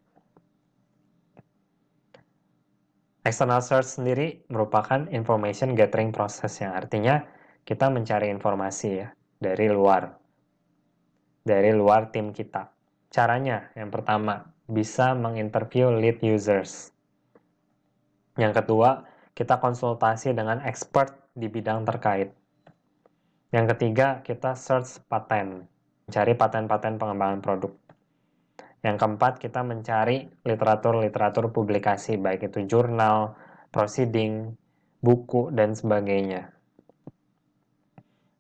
External search sendiri merupakan information gathering process yang artinya kita mencari informasi ya dari luar tim kita. Caranya yang pertama bisa menginterview lead users. Yang kedua, kita konsultasi dengan expert di bidang terkait. Yang ketiga, kita search paten, mencari paten-paten pengembangan produk. Yang keempat, kita mencari literatur-literatur publikasi, baik itu jurnal, proceeding, buku, dan sebagainya.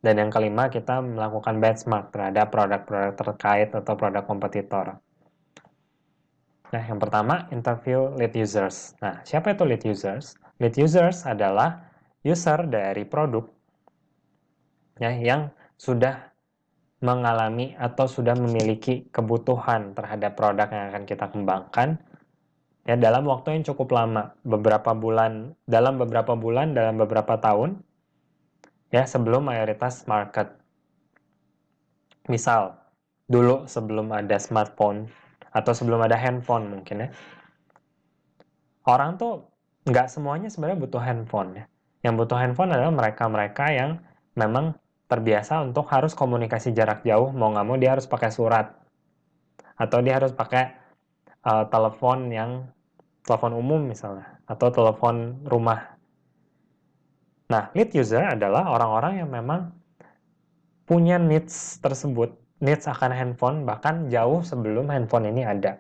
Dan yang kelima, kita melakukan benchmark terhadap produk-produk terkait atau produk kompetitor. Nah, yang pertama, interview lead users. Nah, siapa itu lead users? Lead users adalah user dari produk ya, yang sudah mengalami atau sudah memiliki kebutuhan terhadap produk yang akan kita kembangkan ya dalam waktu yang cukup lama, dalam beberapa tahun ya sebelum mayoritas market. Misal, dulu sebelum ada smartphone atau sebelum ada handphone mungkin ya, orang tuh nggak semuanya sebenarnya butuh handphone ya. Yang butuh handphone adalah mereka-mereka yang memang terbiasa untuk harus komunikasi jarak jauh, mau nggak mau dia harus pakai surat atau dia harus pakai telepon umum misalnya atau telepon rumah. Nah, lead user adalah orang-orang yang memang punya needs tersebut, needs akan handphone bahkan jauh sebelum handphone ini ada.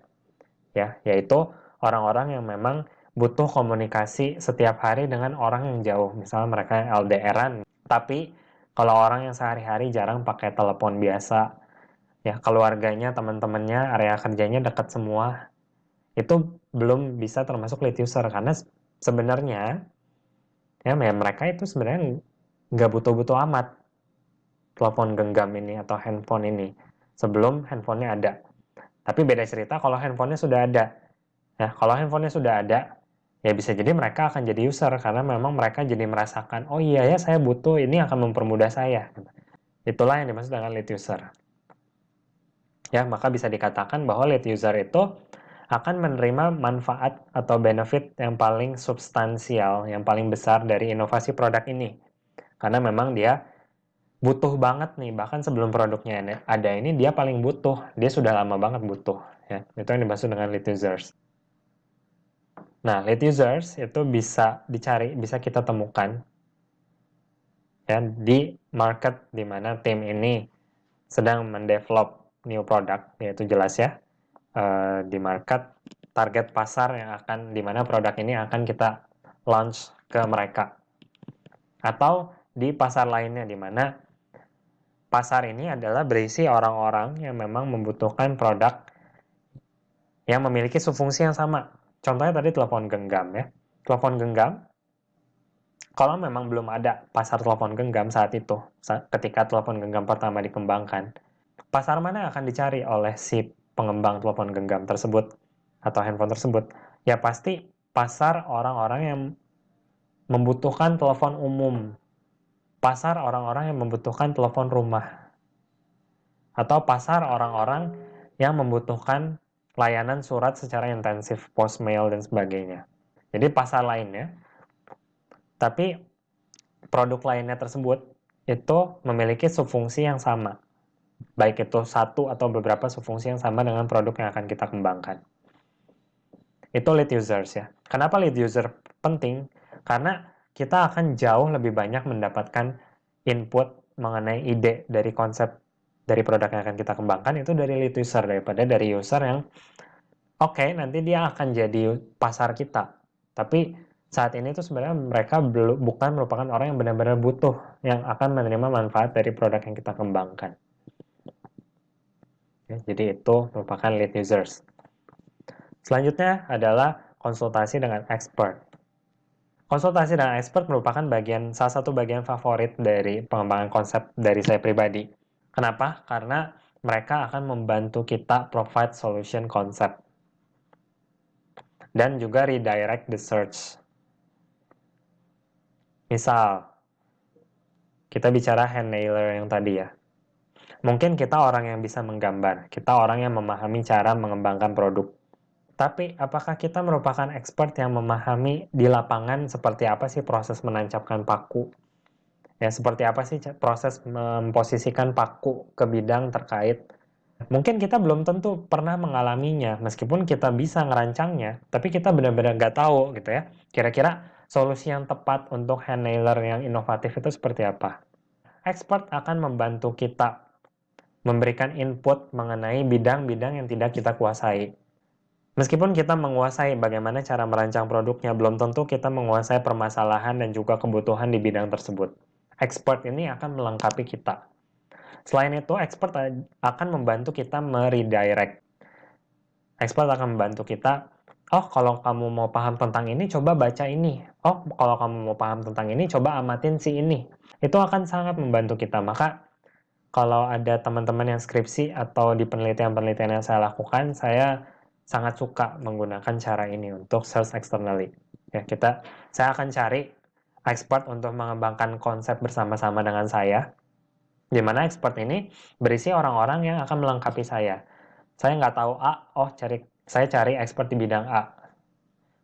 Ya, yaitu orang-orang yang memang butuh komunikasi setiap hari dengan orang yang jauh. Misalnya mereka yang LDRan, tapi kalau orang yang sehari-hari jarang pakai telepon biasa, ya keluarganya, teman-temannya, area kerjanya dekat semua, itu belum bisa termasuk lead user karena sebenarnya ya mereka itu sebenarnya nggak butuh-butuh amat telepon genggam ini atau handphone ini sebelum handphonenya ada. Tapi beda cerita kalau handphonenya sudah ada. Ya, kalau handphonenya sudah ada, ya bisa jadi mereka akan jadi user karena memang mereka jadi merasakan, oh iya ya saya butuh, ini akan mempermudah saya. Itulah yang dimaksud dengan lead user. Ya, maka bisa dikatakan bahwa lead user itu akan menerima manfaat atau benefit yang paling substansial, yang paling besar dari inovasi produk ini. Karena memang dia butuh banget nih, bahkan sebelum produknya ada ini dia paling butuh, dia sudah lama banget butuh, ya. Itu yang dimaksud dengan lead users. Nah, lead users itu bisa dicari, bisa kita temukan ya di market di mana tim ini sedang mendevelop new product, yaitu jelas ya, di market target pasar yang akan di mana produk ini akan kita launch ke mereka. Atau di pasar lainnya di mana pasar ini adalah berisi orang-orang yang memang membutuhkan produk yang memiliki subfungsi yang sama. Contohnya tadi telepon genggam ya. Telepon genggam, kalau memang belum ada pasar telepon genggam saat itu, ketika telepon genggam pertama dikembangkan, pasar mana yang akan dicari oleh si pengembang telepon genggam tersebut atau handphone tersebut? Ya pasti pasar orang-orang yang membutuhkan telepon umum, pasar orang-orang yang membutuhkan telepon rumah, atau pasar orang-orang yang membutuhkan layanan surat secara intensif, post mail dan sebagainya. Jadi pasar lainnya, tapi produk lainnya tersebut itu memiliki subfungsi yang sama. Baik itu satu atau beberapa subfungsi yang sama dengan produk yang akan kita kembangkan. Itu lead users ya. Kenapa lead user penting? Karena kita akan jauh lebih banyak mendapatkan input mengenai ide dari konsep dari produk yang akan kita kembangkan itu dari lead user daripada dari user yang oke, nanti dia akan jadi pasar kita. Tapi saat ini tuh sebenarnya mereka bukan merupakan orang yang benar-benar butuh yang akan menerima manfaat dari produk yang kita kembangkan. Ya, jadi itu merupakan lead users. Selanjutnya adalah konsultasi dengan expert. Konsultasi dengan expert merupakan salah satu bagian favorit dari pengembangan konsep dari saya pribadi. Kenapa? Karena mereka akan membantu kita provide solution concept dan juga redirect the search. Misal, kita bicara hand nailer yang tadi ya. Mungkin kita orang yang bisa menggambar, kita orang yang memahami cara mengembangkan produk. Tapi apakah kita merupakan expert yang memahami di lapangan seperti apa sih proses menancapkan paku? Ya, seperti apa sih proses memposisikan paku ke bidang terkait? Mungkin kita belum tentu pernah mengalaminya, meskipun kita bisa ngerancangnya, tapi kita benar-benar nggak tahu gitu ya. Kira-kira solusi yang tepat untuk hand nailer yang inovatif itu seperti apa? Expert akan membantu kita memberikan input mengenai bidang-bidang yang tidak kita kuasai. Meskipun kita menguasai bagaimana cara merancang produknya, belum tentu kita menguasai permasalahan dan juga kebutuhan di bidang tersebut. Expert ini akan melengkapi kita. Selain itu, expert akan membantu kita meredirect. Expert akan membantu kita, oh kalau kamu mau paham tentang ini, coba baca ini. Oh, kalau kamu mau paham tentang ini, coba amatin si ini. Itu akan sangat membantu kita. Maka, kalau ada teman-teman yang skripsi atau di penelitian-penelitian yang saya lakukan, saya sangat suka menggunakan cara ini untuk search externally. Ya, saya akan cari expert untuk mengembangkan konsep bersama-sama dengan saya, di mana expert ini berisi orang-orang yang akan melengkapi saya. Saya nggak tahu A, saya cari expert di bidang A.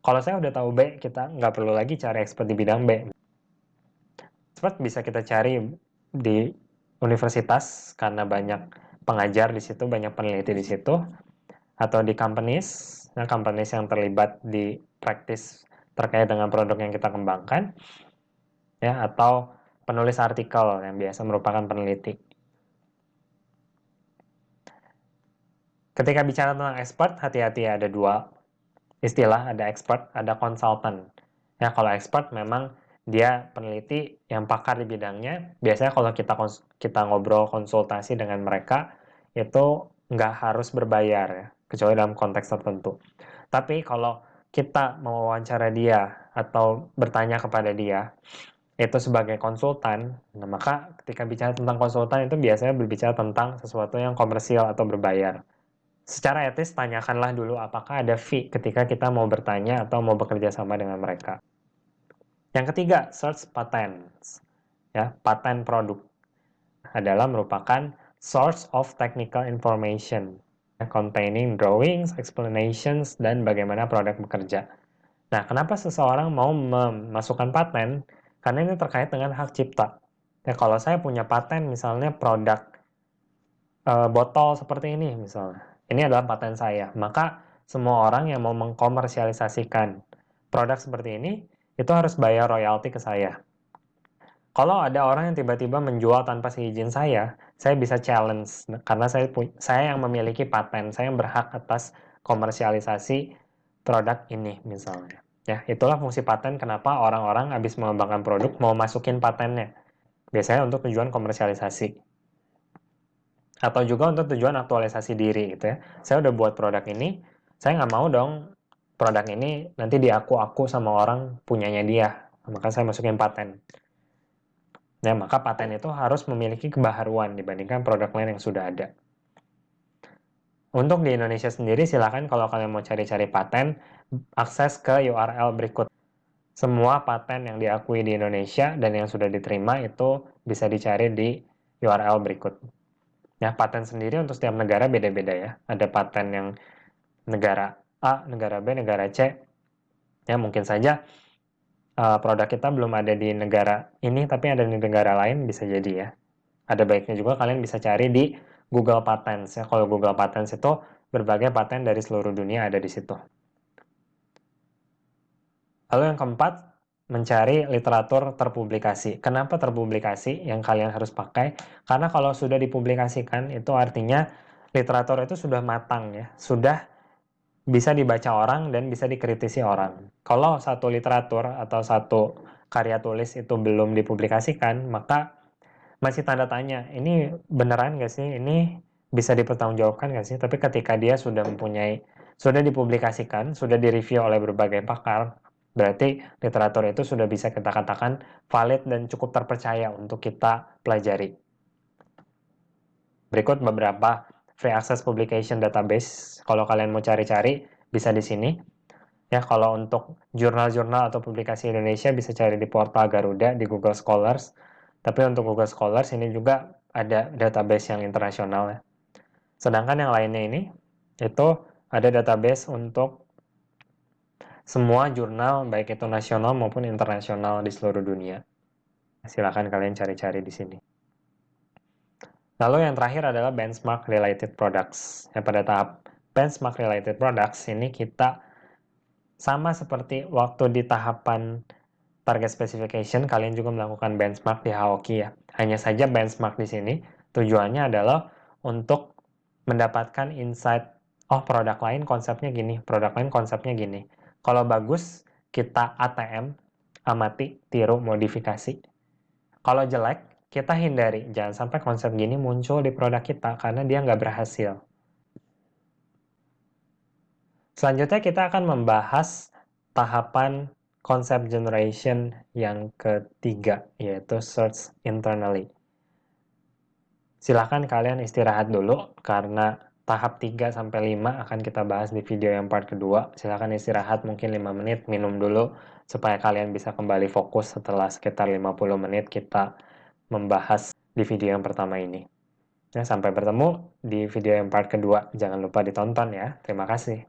Kalau saya udah tahu B, kita nggak perlu lagi cari expert di bidang B. Expert bisa kita cari di universitas karena banyak pengajar di situ, banyak peneliti di situ, atau di companies yang terlibat di praktis terkait dengan produk yang kita kembangkan, ya, atau penulis artikel yang biasa merupakan peneliti. Ketika bicara tentang expert, hati-hati, ada dua istilah, ada expert, ada konsultan. Ya, kalau expert memang dia peneliti yang pakar di bidangnya. Biasanya kalau kita ngobrol konsultasi dengan mereka, itu nggak harus berbayar ya, kecuali dalam konteks tertentu. Tapi kalau kita mewawancara dia atau bertanya kepada dia, itu sebagai konsultan, nah maka ketika bicara tentang konsultan itu biasanya berbicara tentang sesuatu yang komersial atau berbayar. Secara etis, tanyakanlah dulu apakah ada fee ketika kita mau bertanya atau mau bekerja sama dengan mereka. Yang ketiga, search patents. Ya, paten produk adalah merupakan source of technical information containing drawings, explanations, dan bagaimana produk bekerja. Nah, kenapa seseorang mau memasukkan paten? Karena ini terkait dengan hak cipta. Ya, kalau saya punya paten misalnya produk botol seperti ini misalnya. Ini adalah paten saya. Maka semua orang yang mau mengkomersialisasikan produk seperti ini itu harus bayar royalti ke saya. Kalau ada orang yang tiba-tiba menjual tanpa seizin saya bisa challenge karena saya yang memiliki paten, saya yang berhak atas komersialisasi produk ini misalnya. Ya, itulah fungsi paten kenapa orang-orang habis mengembangkan produk mau masukin patennya. Biasanya untuk tujuan komersialisasi atau juga untuk tujuan aktualisasi diri gitu ya. Saya udah buat produk ini, saya nggak mau dong produk ini nanti diaku-aku sama orang punyanya dia. Maka saya masukin paten. Ya, maka paten itu harus memiliki kebaharuan dibandingkan produk lain yang sudah ada. Untuk di Indonesia sendiri, silakan kalau kalian mau cari-cari paten, akses ke URL berikut. Semua paten yang diakui di Indonesia dan yang sudah diterima itu bisa dicari di URL berikut. Ya, paten sendiri untuk setiap negara beda-beda ya. Ada paten yang negara A, negara B, negara C. Ya, mungkin saja produk kita belum ada di negara ini, tapi ada di negara lain, bisa jadi ya. Ada baiknya juga kalian bisa cari di Google Patents ya. Kalau Google Patents itu berbagai paten dari seluruh dunia ada di situ. Lalu yang keempat, mencari literatur terpublikasi. Kenapa terpublikasi yang kalian harus pakai? Karena kalau sudah dipublikasikan itu artinya literatur itu sudah matang ya, sudah bisa dibaca orang dan bisa dikritisi orang. Kalau satu literatur atau satu karya tulis itu belum dipublikasikan, maka masih tanda tanya, ini beneran nggak sih? Ini bisa dipertanggungjawabkan nggak sih? Tapi ketika dia sudah dipublikasikan, sudah direview oleh berbagai pakar, berarti literatur itu sudah bisa kita katakan valid dan cukup terpercaya untuk kita pelajari. Berikut beberapa free access publication database. Kalau kalian mau cari-cari, bisa di sini. Ya, kalau untuk jurnal-jurnal atau publikasi Indonesia bisa cari di portal Garuda di Google Scholars. Tapi untuk Google Scholars ini juga ada database yang internasional ya. Sedangkan yang lainnya ini itu ada database untuk semua jurnal baik itu nasional maupun internasional di seluruh dunia. Silakan kalian cari-cari di sini. Lalu yang terakhir adalah benchmark related products. Ya, pada tahap benchmark related products ini kita sama seperti waktu di tahapan target specification, kalian juga melakukan benchmark di Haoki ya. Hanya saja benchmark di sini tujuannya adalah untuk mendapatkan insight, oh produk lain konsepnya gini, produk lain konsepnya gini. Kalau bagus, kita ATM, amati, tiru, modifikasi. Kalau jelek, kita hindari. Jangan sampai konsep gini muncul di produk kita karena dia nggak berhasil. Selanjutnya kita akan membahas tahapan concept generation yang ketiga, yaitu search internally. Silahkan kalian istirahat dulu, karena tahap 3-5 akan kita bahas di video yang part kedua. Silahkan istirahat mungkin 5 menit, minum dulu, supaya kalian bisa kembali fokus setelah sekitar 50 menit kita membahas di video yang pertama ini. Ya, sampai bertemu di video yang part kedua. Jangan lupa ditonton ya. Terima kasih.